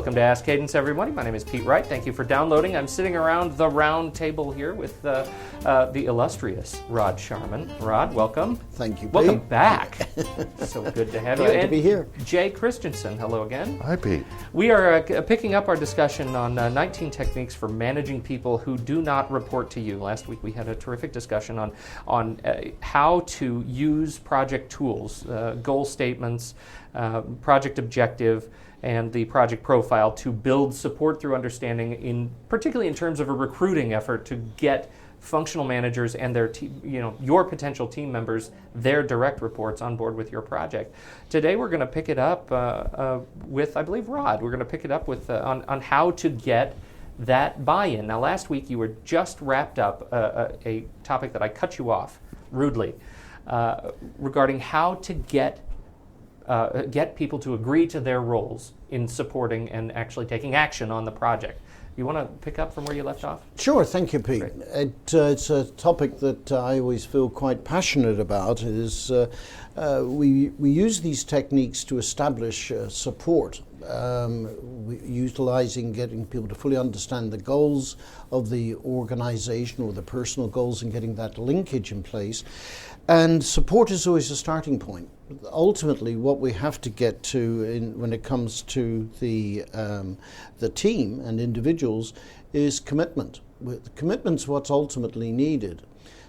Welcome to Ask Cadence, everybody. My name is Pete Wright. Thank you for downloading. I'm sitting around the round table here with the illustrious Rod Sharman. Rod, welcome. Thank you, Pete. Welcome back. So good to have you. Glad to be here. Jay Christensen, hello again. Hi, Pete. We are picking up our discussion on 19 techniques for managing people who do not report to you. Last week we had a terrific discussion on how to use project tools, goal statements, project objective, and the project profile to build support through understanding, particularly in terms of a recruiting effort to get functional managers and their your potential team members, their direct reports on board with your project. Today we're going to pick it up with, I believe, Rod. We're going to pick it up with on how to get that buy-in. Now, last week you were just wrapped up a topic that I cut you off rudely regarding how to get people to agree to their roles in supporting and actually taking action on the project. You want to pick up from where you left off? Sure, thank you, Pete. It's a topic that I always feel quite passionate about. We use these techniques to establish support, utilizing getting people to fully understand the goals of the organization or the personal goals and getting that linkage in place. And support is always a starting point. Ultimately, what we have to get to when it comes to the team and individuals is commitment. Commitment's what's ultimately needed.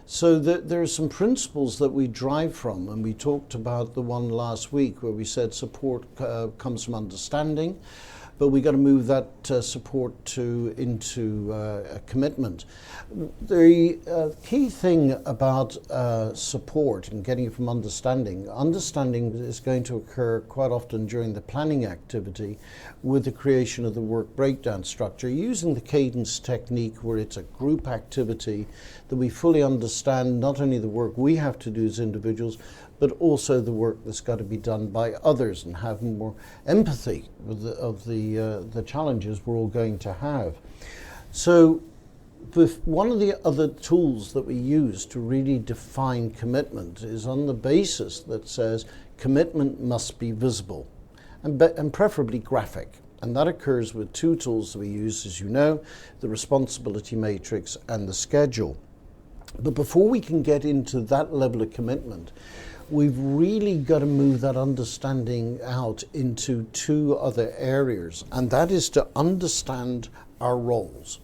So there are some principles that we drive from, and we talked about the one last week where we said support comes from understanding, but we got to move that support into a commitment. The key thing about support and getting it from understanding is going to occur quite often during the planning activity with the creation of the work breakdown structure, using the cadence technique where it's a group activity that we fully understand not only the work we have to do as individuals, but also the work that's got to be done by others, and have more empathy of the challenges we're all going to have. So one of the other tools that we use to really define commitment is on the basis that says commitment must be visible and preferably graphic. And that occurs with two tools that we use, as you know, the responsibility matrix and the schedule. But before we can get into that level of commitment, we've really got to move that understanding out into two other areas, and that is to understand our roles.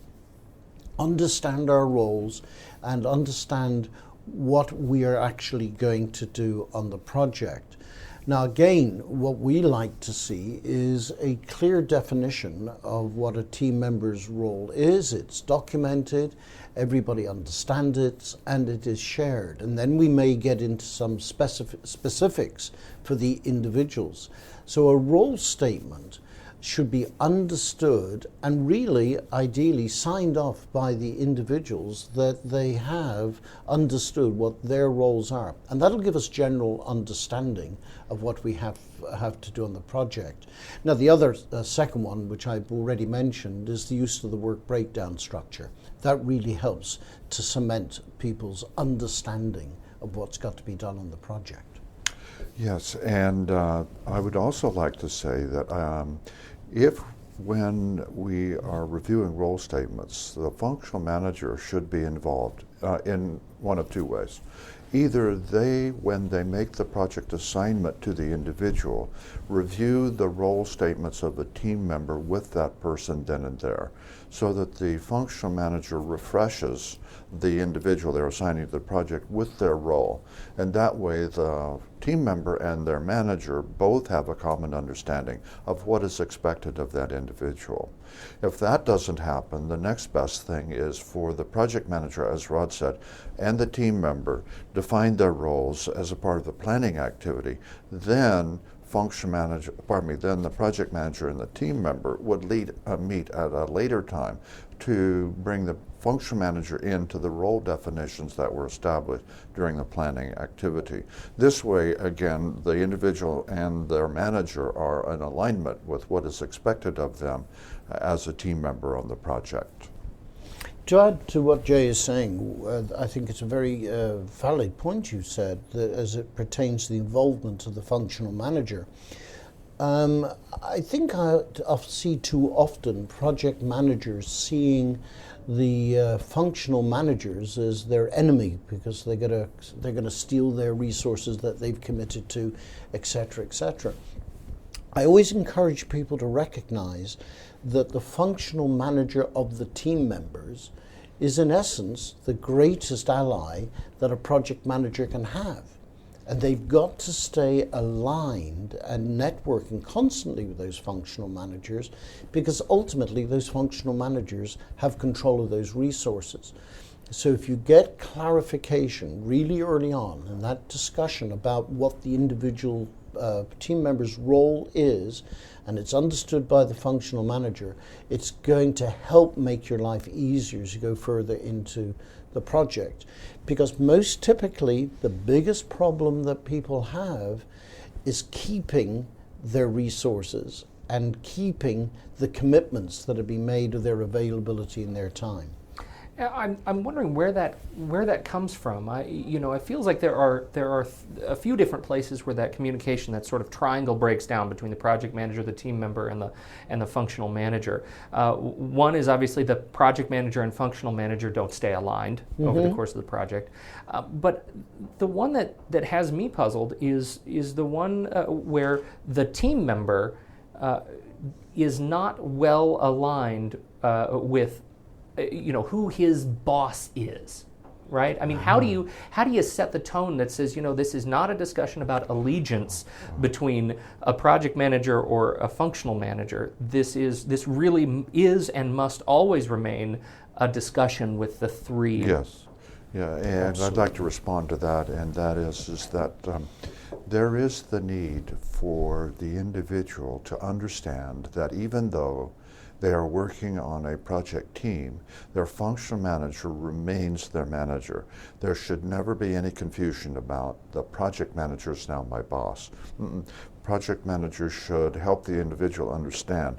Understand our roles and understand what we are actually going to do on the project. Now, again, what we like to see is a clear definition of what a team member's role is. It's documented, everybody understands it, and it is shared. And then we may get into some specifics for the individuals. So a role statement should be understood and really, ideally, signed off by the individuals that they have understood what their roles are. And that'll give us general understanding of what we have to do on the project. Now, the other second one, which I've already mentioned, is the use of the work breakdown structure. That really helps to cement people's understanding of what's got to be done on the project. Yes, and I would also like to say that when we are reviewing role statements, the functional manager should be involved in one of two ways. Either when they make the project assignment to the individual, review the role statements of a team member with that person then and there, so that the functional manager refreshes the individual they're assigning to the project with their role. And that way the team member and their manager both have a common understanding of what is expected of that individual. If that doesn't happen, the next best thing is for the project manager, as Rod said, and the team member define their roles as a part of the planning activity. Then then the project manager and the team member would meet at a later time to bring the functional manager into the role definitions that were established during the planning activity. This way, again, the individual and their manager are in alignment with what is expected of them as a team member on the project. To add to what Jay is saying, I think it's a very valid point you said, that as it pertains to the involvement of the functional manager. I think I see too often project managers seeing the functional managers as their enemy because they're going to steal their resources that they've committed to, etc., etc. I always encourage people to recognize that the functional manager of the team members is in essence the greatest ally that a project manager can have. And they've got to stay aligned and networking constantly with those functional managers because ultimately those functional managers have control of those resources. So if you get clarification really early on in that discussion about what the individual team member's role is, and it's understood by the functional manager, it's going to help make your life easier as you go further into the project. Because most typically, the biggest problem that people have is keeping their resources and keeping the commitments that have been made of their availability and their time. I'm wondering where that comes from. It feels like there are a few different places where that communication, that sort of triangle, breaks down between the project manager, the team member, and the functional manager. One is obviously the project manager and functional manager don't stay aligned over the course of the project. But the one that has me puzzled is the one where the team member is not well aligned with who his boss is, right? I mean, how do you set the tone that says, this is not a discussion about allegiance between a project manager or a functional manager. This really is and must always remain a discussion with the three. Yes, yeah, and Absolutely. I'd like to respond to that, and that is that there is the need for the individual to understand that even though they are working on a project team, their functional manager remains their manager. There should never be any confusion about the project manager is now my boss. Project managers should help the individual understand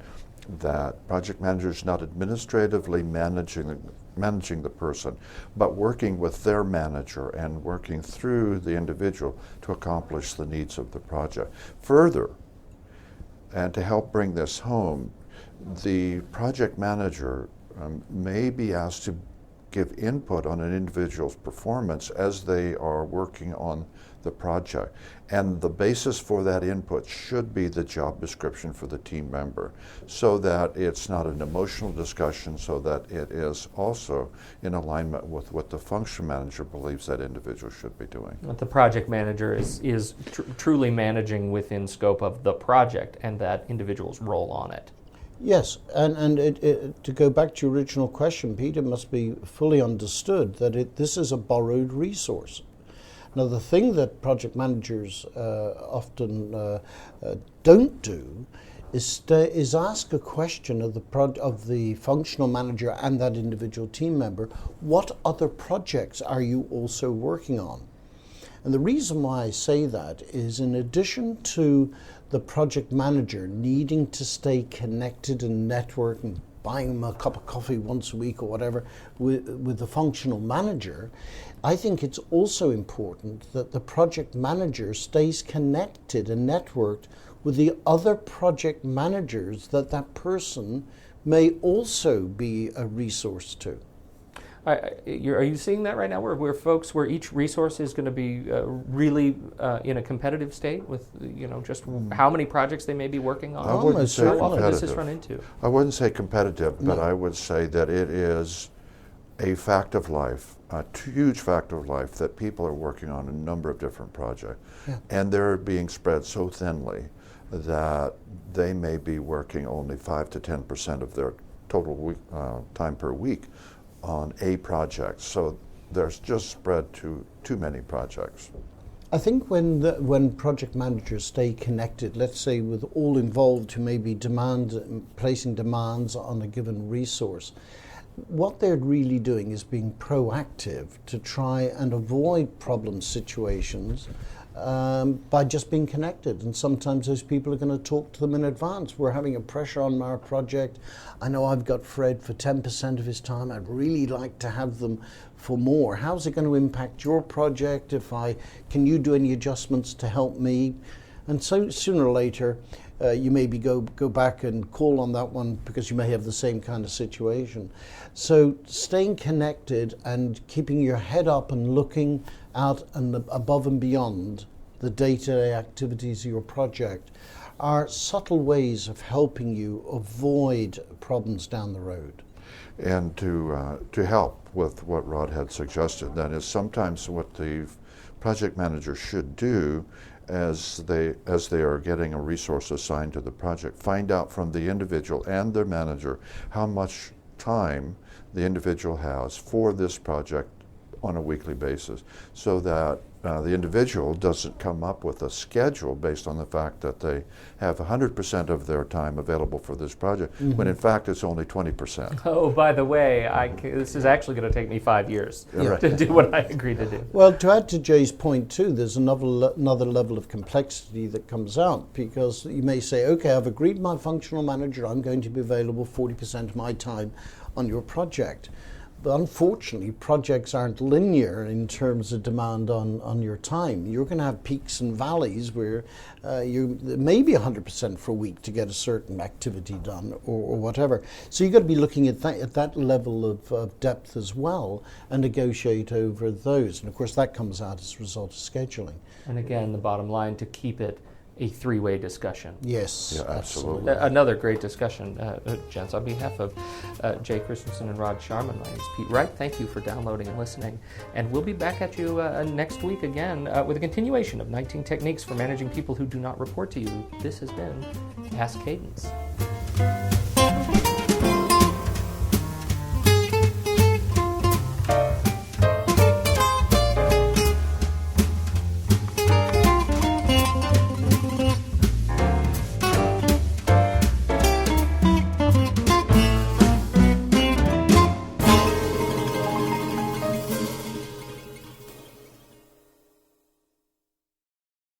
that project manager is not administratively managing the person, but working with their manager and working through the individual to accomplish the needs of the project. Further, and to help bring this home, the project manager may be asked to give input on an individual's performance as they are working on the project. And the basis for that input should be the job description for the team member, so that it's not an emotional discussion, so that it is also in alignment with what the function manager believes that individual should be doing. But the project manager is truly managing within scope of the project and that individual's role on it. Yes, and to go back to your original question, Pete, it must be fully understood that this is a borrowed resource. Now, the thing that project managers often don't do is ask a question of the functional manager and that individual team member, what other projects are you also working on? And the reason why I say that is, in addition to the project manager needing to stay connected and network and buying them a cup of coffee once a week or whatever with the functional manager, I think it's also important that the project manager stays connected and networked with the other project managers that person may also be a resource to. Are you seeing that right now, where each resource is going to be really in a competitive state with just how many projects they may be working on? I wouldn't say How often does this competitive. run into? I wouldn't say competitive, but No. I would say that it is a fact of life, a huge fact of life, that people are working on a number of different projects. Yeah. And they're being spread so thinly that they may be working only 5 to 10% of their total time per week on a project. So there's just spread to too many projects. I think when project managers stay connected, let's say with all involved who may be placing demands on a given resource, what they're really doing is being proactive to try and avoid problem situations by just being connected. And sometimes those people are going to talk to them in advance. We're having a pressure on our project. I know I've got Fred for 10% of his time. I'd really like to have them for more. How's it going to impact your project? Can you do any adjustments to help me? And so sooner or later, you maybe go back and call on that one because you may have the same kind of situation. So staying connected and keeping your head up and looking out and above and beyond the day-to-day activities of your project are subtle ways of helping you avoid problems down the road. And to help with what Rod had suggested, that is sometimes what the project manager should do as they are getting a resource assigned to the project, find out from the individual and their manager how much time the individual has for this project on a weekly basis, so that the individual doesn't come up with a schedule based on the fact that they have 100% of their time available for this project, when in fact it's only 20%. Oh, by the way, this is actually going to take me 5 years Yeah. to do what I agreed to do. Well, to add to Jay's point too, there's another level of complexity that comes out, because you may say, okay, I've agreed with my functional manager, I'm going to be available 40% of my time on your project. But unfortunately, projects aren't linear in terms of demand on your time. You're going to have peaks and valleys where you maybe 100% for a week to get a certain activity done or whatever. So you've got to be looking at that level of depth as well and negotiate over those. And of course, that comes out as a result of scheduling. And again, the bottom line, to keep it a three-way discussion. Yes, Yeah, absolutely. Another great discussion, gents. On behalf of Jay Christensen and Rod Sharman, my name is Pete Wright. Thank you for downloading and listening. And we'll be back at you next week again with a continuation of 19 techniques for managing people who do not report to you. This has been Ask Cadence.